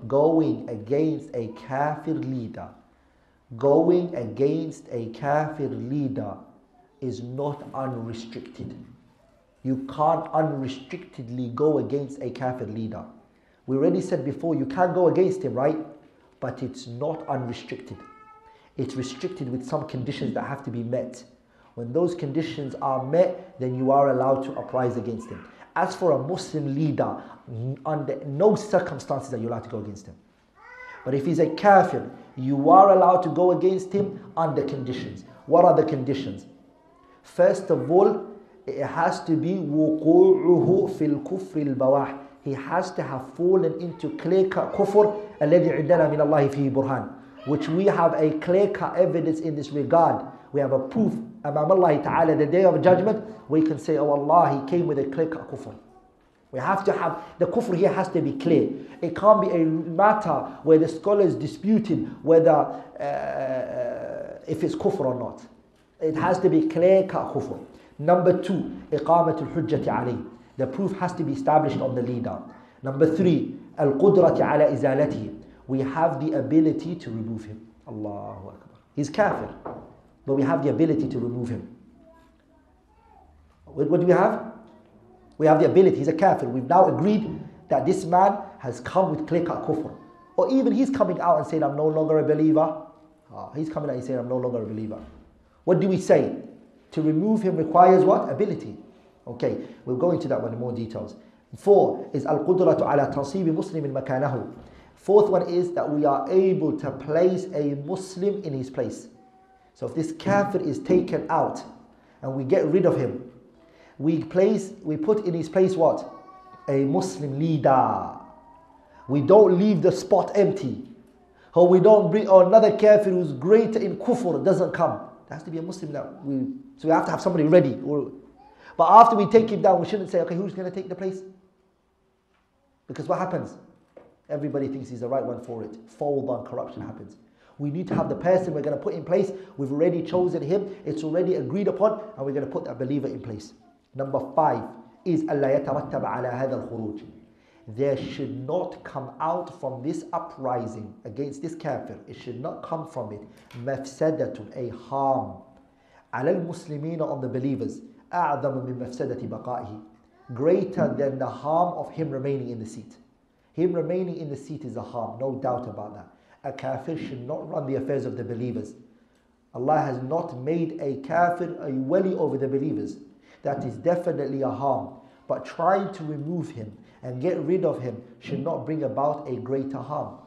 going against a kafir leader, going against a kafir leader is not unrestricted. You can't unrestrictedly go against a kafir leader. We already said before, you can go against him, right? But it's not unrestricted. It's restricted with some conditions that have to be met. When those conditions are met, then you are allowed to uprise against him. As for a Muslim leader, under no circumstances are you allowed to go against him. But if he's a kafir, you are allowed to go against him under conditions. What are the conditions? First of all, it has to be وقوعه في الكفر البواح. He has to have fallen into clear-cut kufr الذي عندنا من الله فيه برهان, which we have a clear-cut evidence in this regard. We have a proof amam Allah Ta'ala, the day of judgment. We can say, oh Allah, he came with a clear-cut kufr. We have to have, the kufr here has to be clear. It can't be a matter where the scholars disputed whether if it's kufr or not. It has to be clear-cut kufr. Number two, إقامة الحجة عليه. The proof has to be established on the leader. Number three, القدرة على إزالته. We have the ability to remove him. Allahu Akbar. He's kafir, but we have the ability to remove him. What do we have? We have the ability. He's a kafir. We've now agreed that this man has come with clear-cut kufr. Or even he's coming out and saying, I'm no longer a believer. He's coming out and saying, I'm no longer a believer. What do we say? To remove him requires what? Ability. Okay, we'll go into that one in more details. Four is al-qudratu ala tansibi muslimin makanahu. Fourth one is that we are able to place a Muslim in his place. So if this kafir is taken out and we get rid of him, we put in his place what? A Muslim leader. We don't leave the spot empty. Or we don't bring another kafir who's greater in kufr doesn't come. There has to be a Muslim now. So we have to have somebody ready. But after we take him down, we shouldn't say, okay, who's going to take the place? Because what happens? Everybody thinks he's the right one for it. Fawda and corruption happens. We need to have the person we're going to put in place. We've already chosen him. It's already agreed upon. And we're going to put that believer in place. Number five is أَلَّا يَتَرَتَّبَ عَلَى هَذَا الْخُرُوجِ. There should not come out from this uprising against this kafir. It should not come from it مَفْسَدَةٌ, a harm. عَلَى الْمُسْلِمِينَ, on the believers. أَعْظَمُ مِنْ مَفْسَدَةِ بَقَائِهِ, greater than the harm of him remaining in the seat. Him remaining in the seat is a harm, no doubt about that. A kafir should not run the affairs of the believers. Allah has not made a kafir a wali over the believers. That is definitely a harm. But trying to remove him and get rid of him should not bring about a greater harm.